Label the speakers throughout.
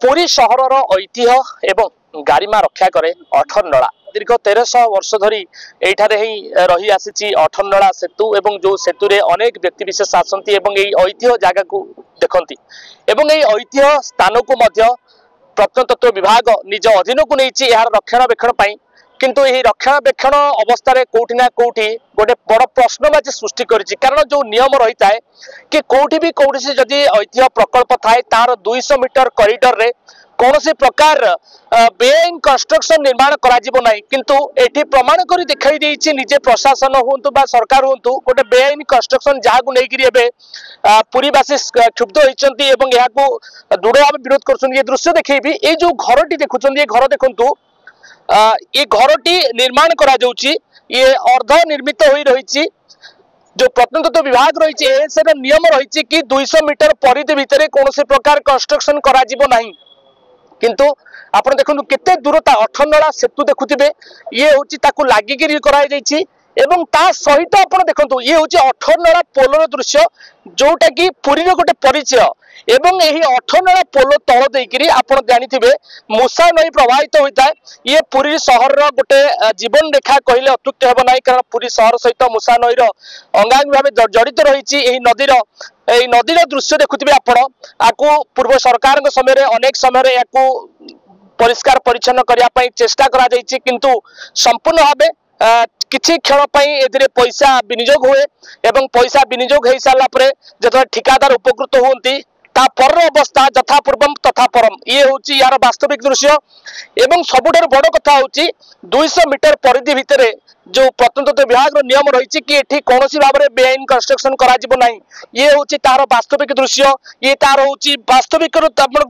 Speaker 1: पुरी सहर ऐतिह्य एवं गारिमा रक्षा करे अठरनला दीर्घ 1300 वर्ष धरी एठारे ही रही आसी अठरनला सेतु एवं जो सेतु रे अनेक व्यक्ति विशेष आसंती एवं एई ऐतिह्य जगह को देखंती एवं एई ऐतिह्य स्थान को मध्य प्रत्नतत्व विभाग निज अधीन को नहीं यार रक्षणाबेक्षण पाई किंतु यही रक्षणाबेक्षण अवस्था कोठी ना कोठी गोटे बड़ प्रश्नबाची सृष्टि करिछि कारण जो नियम रही था कि कोठी भी कोठी से जदि ऐतिह्य प्रकल्प थाए तार 200 मीटर कॉरिडोर रे कौन से प्रकार बेआईन कंस्ट्रक्शन निर्माण करा ना किंतु एठी प्रमाण करी दिखाई देछि निजे प्रशासन हुंतु बा सरकार हुंतु गोटे बेआईन कंस्ट्रक्शन जहाँ को लेकिन एबे पुरीवासी क्षुब्ध होइचंती एवं यहाँ को दृढ़ भाव विरोध करछन। ये दृश्य देखैबी ए जो घरटी देखुछन ये घर देखंतु ये घरटी निर्माण करा जाउछि ये अर्ध निर्मित होई रहिछि जो प्रत्नतत्व विभाग रही है नियम रही कि 200 मीटर परिधि भितर कौन से प्रकार कंस्ट्रक्शन करा जिवो नहीं किंतु आपण देखु केते दूरता अठरनला सेतु देखुथिबे ये होची ताकू लागिगिरी कराई जाइछि एवं ता सहित आपण देखंतु ये होची अठरनला पोलर दृश्य जोटा कि पुरी रो गोटे परिचय एवं यही अठरनला पोल तल देकिरी आपण जानिथिबे मूसा नई प्रवाहित होता है ये पुरी सहर रो गोटे जीवन रेखा कहले अत्युक्त हेबो नाही कारण पुरी सहर सहित मूसा नई रो अंगांग भाबे जड़ित रहिछि एही नदीर दृश्य देखुथिबे आपण आकु पूर्व सरकार समय अनेक समय याकू परिष्कार परिच्छन्न करिया पई चेष्टा करा जाइछि किंतु संपूर्ण भाबे किछि क्षण पई एदिरे पैसा विनियोग हुए एवं पैसा विनियोग हो सारा पर जो ठिकादार उपकृत हुंती ता पर अवस्था यथा पूर्वम तथा परम ये होची यार वास्तविक दृश्य एवं सबुठार बड़ कथा होची 200 मीटर परिधि भितर जो प्रत्नतत्व विभाग नियम रही कि एठी कौन सी भाव में बेआईन कंस्ट्रक्शन करा जिवो नहीं ये होची तार वास्तविक दृश्य ये तार होची वास्तविक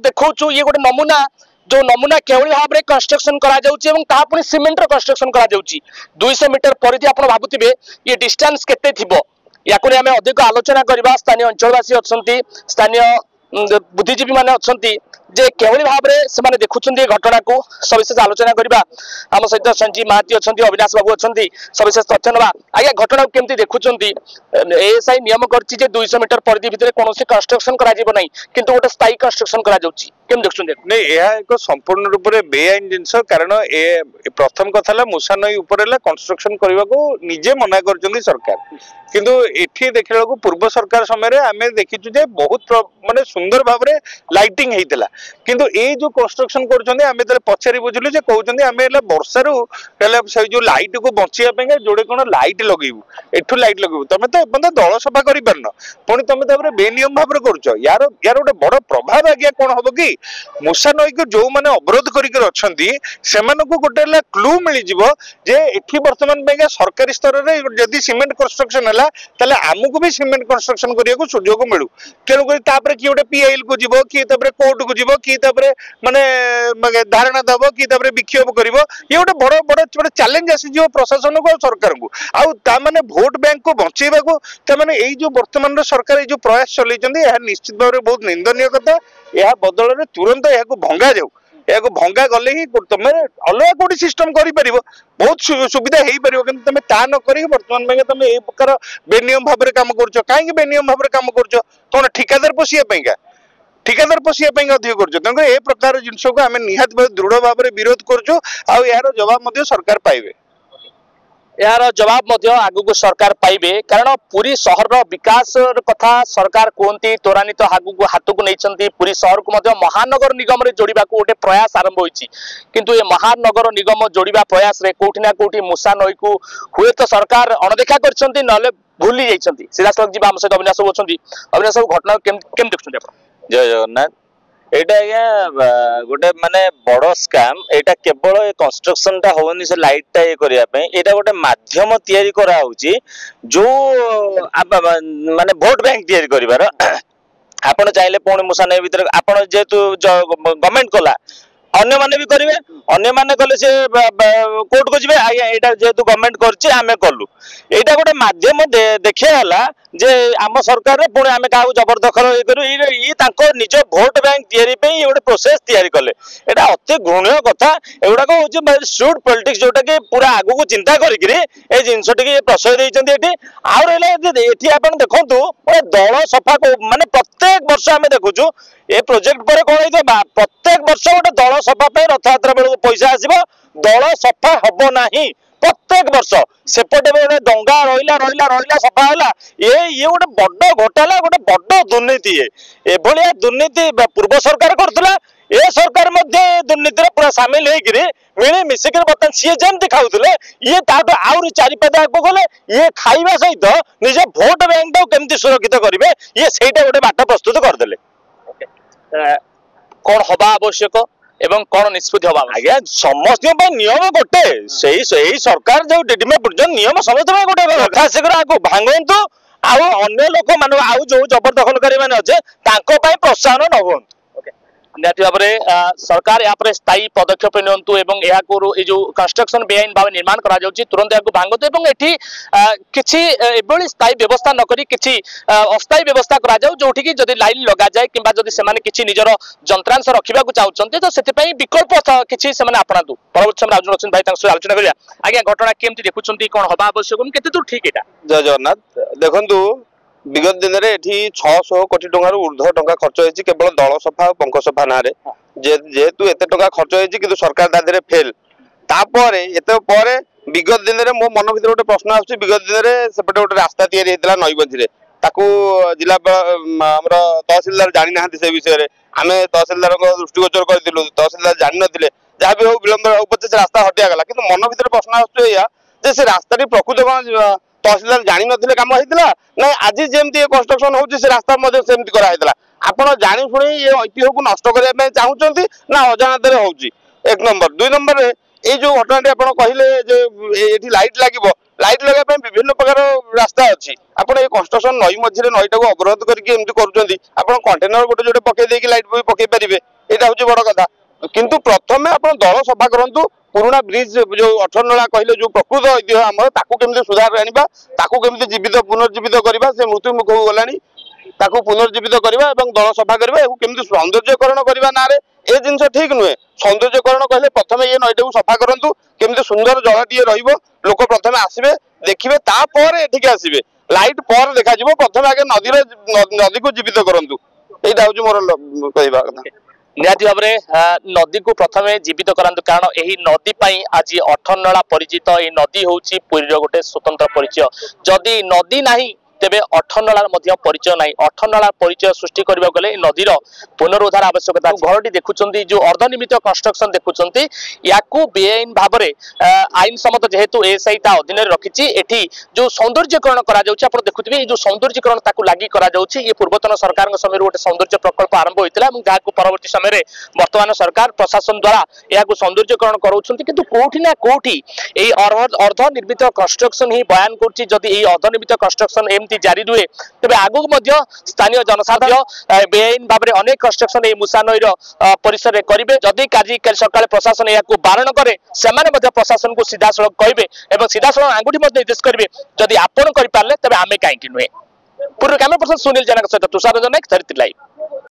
Speaker 1: देखौछु ये गोटे नमूना जो नमूना केवल भाव में कंस्ट्रक्शन करा जाउची एवं ता पुनी सीमेंट रो कंस्ट्रक्शन करा जाउची 200 मीटर परिधि आपण भाबुथिबे ये डिस्टेंस केते थिबो याकु ने हमें अधिक आलोचना करबा स्थानीय अंचलवासी अछंती स्थानीय बुद्धिजीवी माने अछंती जे केवली भाव में से देखुं घटना को सविशेष आलोचना करवा आम सहित संजीव महाती अच्छा अविनाश बाबू अच्छा सविशेष तथ्य ना आज्ञा घटना को केमती देखुं एएसआई नियम कर 200 मीटर परिधि भितर कौन कंस्ट्रक्शन करा नहीं किंतु गोटे स्थायी कंस्ट्रक्शन करा केम देखुं नहीं
Speaker 2: एक संपूर्ण रूप से बेआईन जिनस कारण प्रथम कथा मूसा नई कंस्ट्रक्शन करने को निजे मना कर सरकार किंतु एठी देखला पूर्व सरकार समय आम देखीचु जे बहुत माने सुंदर भाव में लाइटिंग होता किंतु ये जो कंस्ट्रक्शन कर पचारि बुझिलु जे कहउछन्ती आमे वर्षारू से जो लाइट को बचाइबा जोड़े कौन लाइट लगेबू एठू लाइट लगेबू तुम तो एपन दल सफा कर पारन पुणी तुम बेनियम भाव कर यार गोटे बड़ प्रभाव आज्ञा कौन हम कि मूसा नई को जो मैंने अवरोध कर गोटे क्लू मिल जे एठी वर्तमान सरकारी स्तर में जदि सीमेंट कंस्ट्रक्शन है आमको भी सीमेंट कंस्ट्रक्शन करने को सुजोग मिलू तेणुक किए गोटे पीआईएल को जीव किए कोर्ट को जीव किए माने धारणा दब किए विक्षोभ कर ये गोटे बड़ बड़ चैलेंज आसीज प्रशासन को सरकार को आने भोट बैंक को बचेगा जो वर्तमान सरकार जो प्रयास चलते निश्चित भाव में बहुत निंदनीय कथा यह बदल में तुरंत यह भंगा जाऊ या भंगा गले ही तुम अलग कौटी सिस्टम कर बहुत सुविधा हो पार कि तुम ता न कर बर्तमान में तुम ये प्रकार बेनियम भाव में कम कर कहीं बेनियम भाव में कम कर कौन ठिकादार पोषिया ठिकादार पोषिया अधिक कर ए प्रकार जिनस को आम निहाती दृढ़ भाव में विरोध करुँ यार जवाब सरकार पाइबे
Speaker 1: यार जवाब आगु सरकार पाइबे कारण पुरी सहर विकास कथा सरकार कहती त्वरान्वित हाथ को नहीं पुरी सहर को महानगर निगम जोड़ा गोटे प्रयास आरंभ होती किंतु ये महानगर निगम जोड़ा प्रयास रे कोठी ना कोठी मूसा नई को हुए तो सरकार अणदेखा कर भूली जाइए सीधा सड़क जी आम सहित अविनाश बाबू अच्छा अविनाश बाबू घटना केम देखुं
Speaker 3: जय जगन्नाथ एटा आज्ञा गोटे माने बड़ स्कैम एटा केवल कंस्ट्रक्शन टा होनी से लाइट टा ये करिया पे एटा गोटे माध्यम तैयारी करा होची जो माने वोट बैंक तैयारी करिवार आपण चाहिले पुणी मूसा नई भीतर आपण जेतु गवर्नमेंट कला अन्य माने भी करेंगे अन्य माने कले से कोर्ट को जीवे आज्ञा एटा जेतु गवर्नमेंट करछि आमे कलु एटा गोटे माध्यम देखियाला जे आम सरकार रे पुणी आमे काहू जबरदखल ये करू ई तांको निज वोट बैंक तैयारी पे ये गोटे प्रोसेस तैयारी कले एटा अति घृण्य कथा एगुडा को होची शूट पॉलिटिक्स जोटा कि पूरा आगु को चिंता करिकरी ए जिंस टिके प्रश्रय दैचंती एठी आ रहले एठी आपण देखंतु दल सफा को माने प्रत्येक वर्ष आमे देखुछु ए प्रोजेक्ट पर कोन होइतो प्रत्येक वर्ष गोटे दल सफा रथयात्रा बेलू पैसा आसब दल सफा हम ना प्रत्येक वर्ष सेपटे गोटे डंगा रहा रहा रहा सफा है ये गोटे बड़ घोटाला गोटे बड़ दुर्नीति एभलिया दुर्नीति पूर्व सरकार करथुला ए सरकार दुर्नीति पूरा सामिल होकर मिली मिसिक बर्तमान सी जमी खाऊले ये आहरी चारिपाद आगे गले ये खाइबा सहित निज भोट बैंक केमती सुरक्षित करेंगे ये सहीटा गोटे बाट प्रस्तुत करदे
Speaker 1: कौन हवा आवश्यक एवं कौन निष्पत्ति हवा
Speaker 3: आज्ञा समस्त नियम गोटे सही सरकार जो नियम समस्त गोटे यथा शीघ्र आगे भांगतु अन्य लोक मान जो जबरदखलकारी मैंने अच्छे प्रोत्साहन न हूँ
Speaker 1: निहाती भाव में सरकार यहाँ स्थायी पदक्षेप नियंतु एवं जो कंस्ट्रक्शन बेआईन भाव निर्माण करा जाउची तुरंत या भांगतु एवं एठी किछि एभली स्थायी व्यवस्था न करी किछि अस्थायी व्यवस्था करा जाउ जोठी कि जदि लाइन लगा जाए किंबा जदि सेमाने किछि निजर जंत्रांश रखिबा को चाहउचंती तो सेति पई विकल्प किछि सेमाने अपनातु परवर्ती समय अर्जुन भाई तांस आलोचना करिया आज्ञा घटना केमति देखुचंती कोन हबा आवश्यक केते दूर ठीक एटा
Speaker 2: जय जगन्नाथ देखंतु विगत दिन में ये 600 कोटी टंकार ऊर्ध्व टंका खर्च होती केवल दल सफा और पंख सफा ना जेहेतु एत टंका खर्च होती कि सरकार दादे फेल तापर विगत दिन में मो मन भर गोटे प्रश्न आसुच्छी विगत दिन में सेपटे गोटे रास्ता या नईबंधी जिला तहसिलदार जानी ना से विषय में आम तहसिलदार दृष्टिगोचर करूँ तहसिलदार जानी ना जहाँ भी हो विलंब उपचे से रास्ता हटियागला कि मन भर प्रश्न आसुच्छे से रास्ता प्रकृत कौन तहसिलदार जानी नथिले काम होइतला ना आज जेमती कंस्ट्रक्शन होउची से रास्ता मध्ये सेमती करा हेतला आपण जानि सुनी ये ऐतिह्य को नष्ट करिया पे चाहुचंती ना अजानतरे होउची एक नंबर दुई नंबर रे ए जो घटनाटी आपण कहिले जे एठी लाइट लागिवो लाइट लगा पे विभिन्न प्रकार रास्ता अछि आपण ए कंस्ट्रक्शन नई मझिरे नईटा को अवरोध करके एमती करूचंती आपण कंटेनर गोटे जोटे पके देकी लाइट भी पके परिबे एटा होची बड़ कथा किंतु प्रथमे आपण दल सफा करंतु पुराना ब्रिज जो 18 नला कहले जो प्रकृत ऐतिह्य आम ताकू केमती सुधार आनिबा ताकू केमती जीवित पुनर्जीवित करबा से मृत्यु मुख हो गलानी ताकू पुनर्जीवित करबा एवं दल सफा करबा एवं केमती सौंदर्यकरण करबा नारे ए जिंस ठीक नुहे सौंदर्यकरण कहले प्रथमे ये नईटा को सफा करंतु केमती सुंदर जगह रहइबो लोक प्रथमे आसीबे देखिबे तापर एठिके आसीबे लाइट पर देखा जिवो प्रथमे आगे नदी को जीवित करंतु एटा होची मोर कहबा कथा
Speaker 1: निहाती भाव में नदी को प्रथम जीवित करांतु कारण यही नदी पाई आज 18 नला परिचित यह नदी होची पुरीर गोटे स्वतंत्र परिचय जदि नदी नाही तेबे 18 नलार मध्य परिचय नाही 18 नलार परिचय सृष्टि करबा गले नदीर पुनरुद्धार आवश्यकता घरटी देखुचंती जो अर्धनिर्मित कंस्ट्रक्शन देखुचंती याकू बेआईन भाव में आईन सम्मत जेहेतु एएसआई ता अधीन रखिछि एठी जो सौंदर्यकरण करा जाउछि आपण देखुथिबे जो सौंदर्यकरण ताकू लागि करा जाउछि ये पूर्वतन सरकार समय गोटे सौंदर्य प्रकल्प आरंभ होइतिला एवं जाकू परवर्ती समय वर्तमान सरकार प्रशासन द्वारा याकू सौंदर्यकरण करूछंती किंतु कोठी ना कोठी एई अर्धनिर्मित कंस्ट्रक्शन ही बयान करछि जदि एई अर्धनिर्मित कंस्ट्रक्शन एमती जारी रुहे तेबे आगु मध्य स्थानीय जनसाधारण बेआईन भाव में अनेक कंस्ट्रक्शन मुसा नईर परिसर में करेंगे जदि कार्य सकाल प्रशासन यहाँ बारण करे से प्रशासन को सीधा सड़क कहे और सीधा सड़क आंगुठी निर्देश करेंगे जदि आपण करें तेज आम कहीं नुहे पूर्व कैमरा पर्सन सुनील जनक सहित तुषार जनक धरित्री लाइव।